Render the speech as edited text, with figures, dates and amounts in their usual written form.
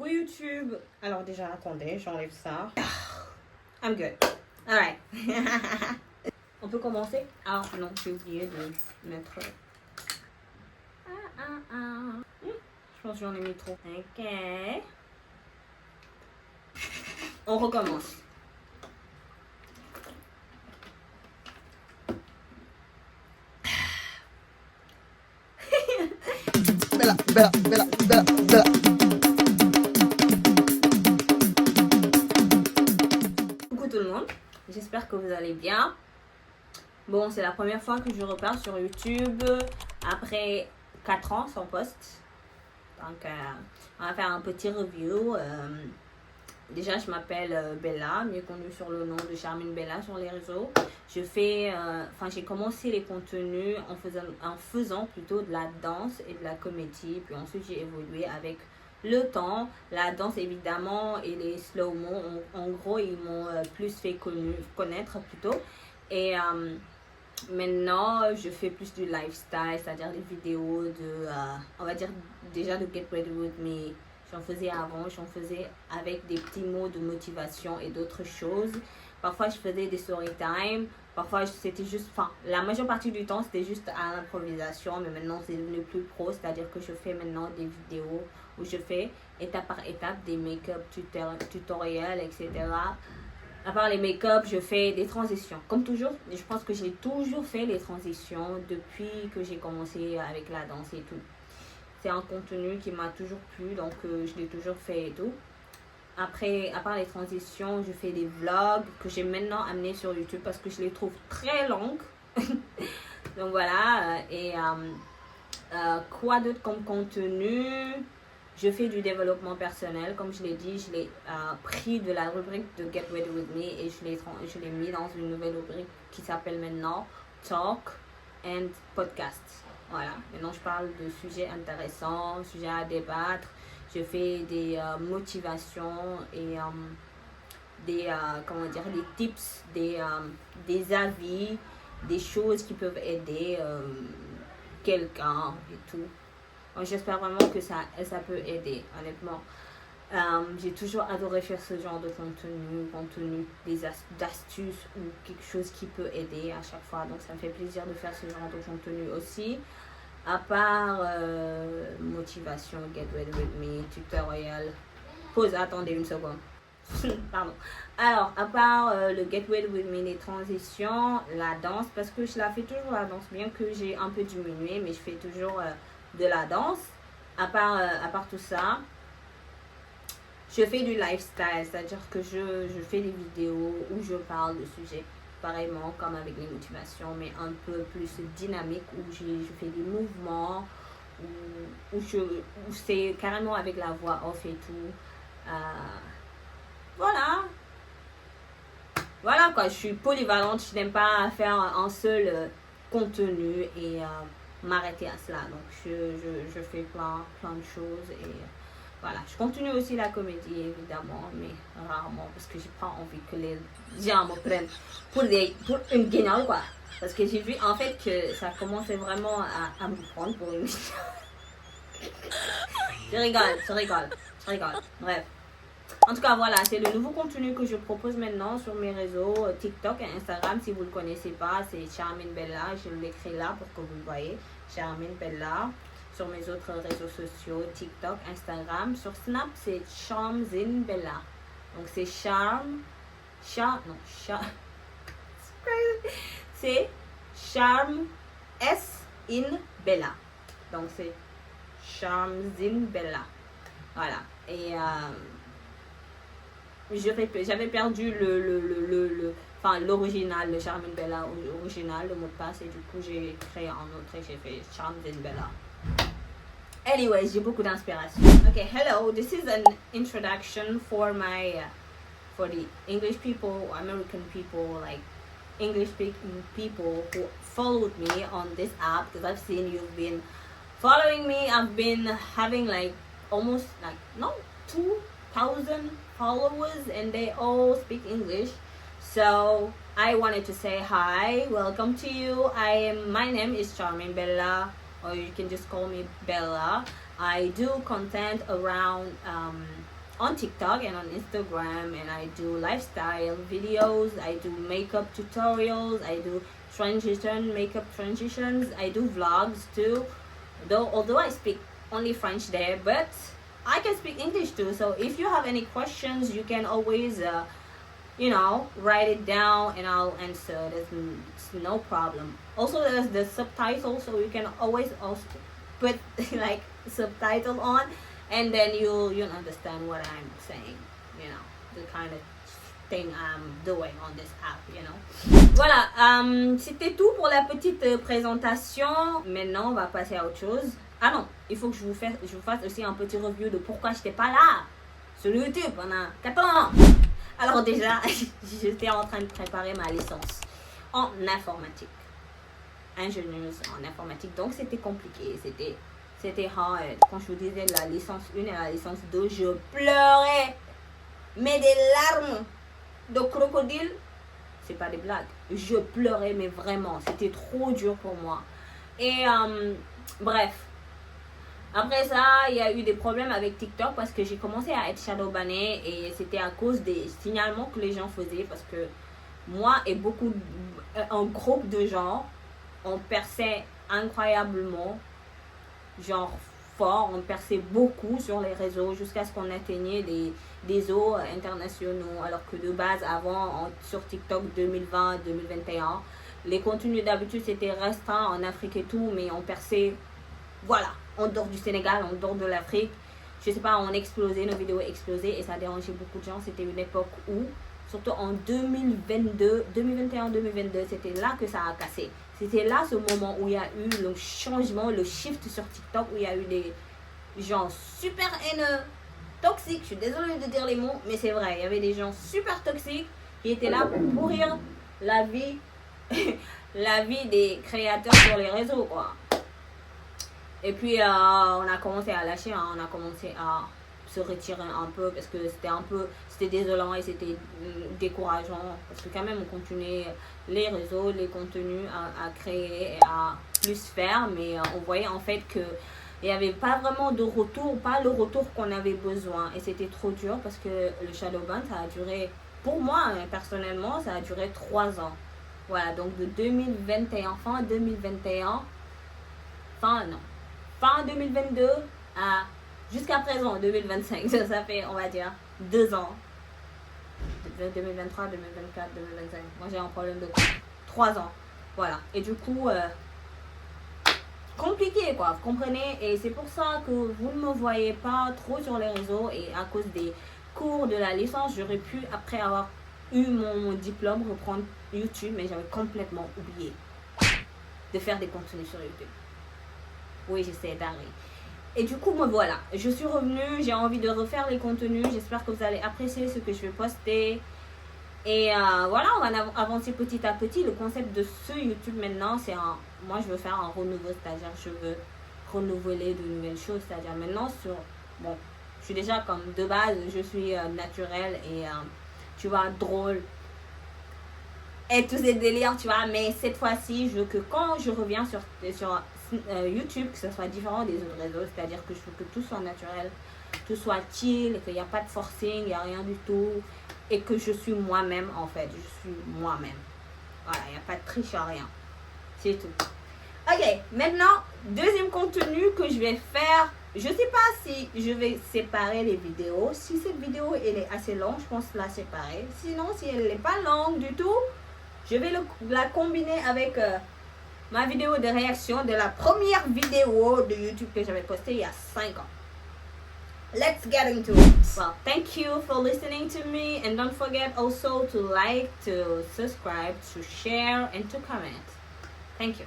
Coucou YouTube. Alors déjà, attendez, j'enlève ça. I'm good. Alright. On peut commencer? Ah non, j'ai oublié de mettre... Je pense que j'en ai mis trop. Ok. On recommence. Bella, bella, bella, bella, bella. Coucou tout le monde, j'espère que vous allez bien. Bon, c'est la première fois que je repars sur YouTube après 4 ans sans poste. Donc, on va faire un petit review. Déjà, je m'appelle Bella, mieux connue sur le nom de Charmine Bella sur les réseaux. J'ai commencé les contenus en faisant plutôt de la danse et de la comédie. Puis ensuite, j'ai évolué avec le temps. La danse, évidemment, et les slow-mo, en gros, ils m'ont plus fait connaître plutôt. Et maintenant, je fais plus du lifestyle, c'est-à-dire des vidéos de, on va dire déjà de Get Ready With Me. J'en faisais avant, j'en faisais avec des petits mots de motivation et d'autres choses. Parfois, je faisais des story time. Parfois, c'était juste, la majeure partie du temps, c'était juste à l'improvisation. Mais maintenant, c'est devenu plus pro. C'est-à-dire que je fais maintenant des vidéos où je fais étape par étape des make-up tutoriels, etc. À part les make-up, je fais des transitions. Comme toujours, je pense que j'ai toujours fait les transitions depuis que j'ai commencé avec la danse et tout. C'est un contenu qui m'a toujours plu, donc je l'ai toujours fait et tout. Après, à part les transitions, je fais des vlogs que j'ai maintenant amenés sur YouTube parce que je les trouve très longues. Donc voilà, quoi d'autre comme contenu? Je fais du développement personnel, comme je l'ai dit, je l'ai pris de la rubrique de Get Ready With Me et je l'ai mis dans une nouvelle rubrique qui s'appelle maintenant Talk and Podcast. Voilà, maintenant je parle de sujets intéressants, sujets à débattre. Je fais des motivations et des tips, des avis, des choses qui peuvent aider quelqu'un et tout. Donc, j'espère vraiment que ça peut aider, honnêtement. J'ai toujours adoré faire ce genre de contenu d'astuces ou quelque chose qui peut aider à chaque fois. Donc ça me fait plaisir de faire ce genre de contenu aussi. À part motivation, Get Ready With Me, tutoriel. Pause, attendez une seconde. Pardon. Alors, à part le Get Ready With Me, les transitions, la danse, parce que je la fais toujours la danse, bien que j'ai un peu diminué, mais je fais toujours de la danse. À part tout ça, je fais du lifestyle, c'est-à-dire que je fais des vidéos où je parle de sujets pareillement comme avec les motivations, mais un peu plus dynamique, où je fais des mouvements, où c'est carrément avec la voix off et tout. Voilà quoi, je suis polyvalente, je n'aime pas faire un seul contenu et m'arrêter à cela. Donc je fais plein de choses et voilà. Je continue aussi la comédie évidemment, mais rarement parce que j'ai pas envie que les gens me prennent pour une guignole quoi. Parce que j'ai vu en fait que ça commençait vraiment à me prendre pour une Je rigole. Bref. En tout cas, voilà, c'est le nouveau contenu que je propose maintenant sur mes réseaux TikTok et Instagram. Si vous ne le connaissez pas, c'est Charmine Bella. Je l'écris là pour que vous le voyez. Charmine Bella. Sur mes autres réseaux sociaux, TikTok, Instagram. Sur Snap, c'est Charmzin Bella. Donc, c'est c'est Charm S in Bella. Donc, c'est Charmzin Bella. Voilà. Et j'avais perdu l'original, le Charmine Bella original, le mot de passe, et du coup j'ai créé un autre et j'ai fait Charmine Bella. Anyways, j'ai beaucoup d'inspiration. Okay, hello, this is an introduction for for the English people, American people, like English speaking people who followed me on this app, because I've seen you've been following me. I've been having almost 2,000 followers and they all speak English, so I wanted to say hi, welcome to you. My name is Charmine Bella, or you can just call me Bella. I do content around on TikTok and on Instagram, and I do lifestyle videos, I do makeup tutorials, I do makeup transitions, I do vlogs too, although I speak only French there, but I can speak English too. So if you have any questions, you can always write it down and I'll answer. There's no problem. Also, there's the subtitles, so you can always also put like subtitle on, and then you'll understand what I'm saying, the kind of thing I'm doing on this app, Voilà, c'était tout pour la petite présentation. Maintenant, on va passer à autre chose. Ah non, il faut que je vous fasse aussi un petit review de pourquoi j'étais pas là sur YouTube pendant 4 ans. Alors déjà, j'étais en train de préparer ma licence en informatique. Ingénieuse en informatique, donc c'était compliqué, c'était hard. Quand je vous disais la licence 1 et la licence 2, je pleurais, mais des larmes de crocodile, c'est pas des blagues. Je pleurais, mais vraiment, c'était trop dur pour moi. Et bref, après ça, il y a eu des problèmes avec TikTok parce que j'ai commencé à être shadowbannée et c'était à cause des signalements que les gens faisaient, parce que moi et un groupe de gens, on perçait incroyablement, genre fort, on perçait beaucoup sur les réseaux jusqu'à ce qu'on atteignait des eaux internationaux, alors que de base avant sur TikTok 2020-2021, les contenus d'habitude c'était restreint en Afrique et tout, mais on perçait, voilà, en dehors du Sénégal, en dehors de l'Afrique, je sais pas, on explosait, nos vidéos explosaient et ça dérangeait beaucoup de gens. C'était une époque où, surtout en 2021-2022, c'était là que ça a cassé. C'était là ce moment où il y a eu le changement, le shift sur TikTok, où il y a eu des gens super haineux, toxiques. Je suis désolée de dire les mots, mais c'est vrai. Il y avait des gens super toxiques qui étaient là pour pourrir la vie, la vie des créateurs sur les réseaux, quoi. Et puis, on a commencé à lâcher, on a commencé à se retirer un peu parce que c'était désolant et c'était décourageant, parce que quand même on continuait les réseaux, les contenus à créer et à plus faire, mais on voyait en fait que il n'y avait pas vraiment de retour, pas le retour qu'on avait besoin, et c'était trop dur parce que le shadowban, ça a duré, pour moi personnellement, ça a duré 3 ans. Voilà, donc de 2021, fin 2022 à jusqu'à présent, 2025, ça fait, on va dire, 2 ans. 2023, 2024, 2025. Moi, j'ai un problème de 3 ans. Voilà. Et du coup, compliqué, quoi. Vous comprenez? Et c'est pour ça que vous ne me voyez pas trop sur les réseaux. Et à cause des cours de la licence, j'aurais pu, après avoir eu mon diplôme, reprendre YouTube. Mais j'avais complètement oublié de faire des contenus sur YouTube. Oui, j'essaie d'arrêter. Et du coup, me voilà. Je suis revenue, j'ai envie de refaire les contenus. J'espère que vous allez apprécier ce que je vais poster. Et voilà, on va avancer petit à petit. Le concept de ce YouTube maintenant, c'est moi, je veux faire un renouveau, c'est-à-dire je veux renouveler de nouvelles choses. C'est-à-dire maintenant, bon, je suis déjà comme de base, je suis naturelle et tu vois, drôle. Et tous ces délires, tu vois. Mais cette fois-ci, je veux que quand je reviens sur YouTube, que ce soit différent des autres réseaux, c'est-à-dire que je veux que tout soit naturel, tout soit chill, qu'il n'y a pas de forcing, il n'y a rien du tout, et que je suis moi-même en fait, je suis moi-même. Voilà, il n'y a pas de triche, rien. C'est tout. Ok, maintenant, deuxième contenu que je vais faire, je ne sais pas si je vais séparer les vidéos. Si cette vidéo elle est assez longue, je pense la séparer. Sinon, si elle n'est pas longue du tout, je vais la combiner avec ma vidéo de réaction de la première vidéo de YouTube que j'avais postée il y a 5 ans. Let's get into it. Well, thank you for listening to me, and don't forget also to like, to subscribe, to share, and to comment. Thank you.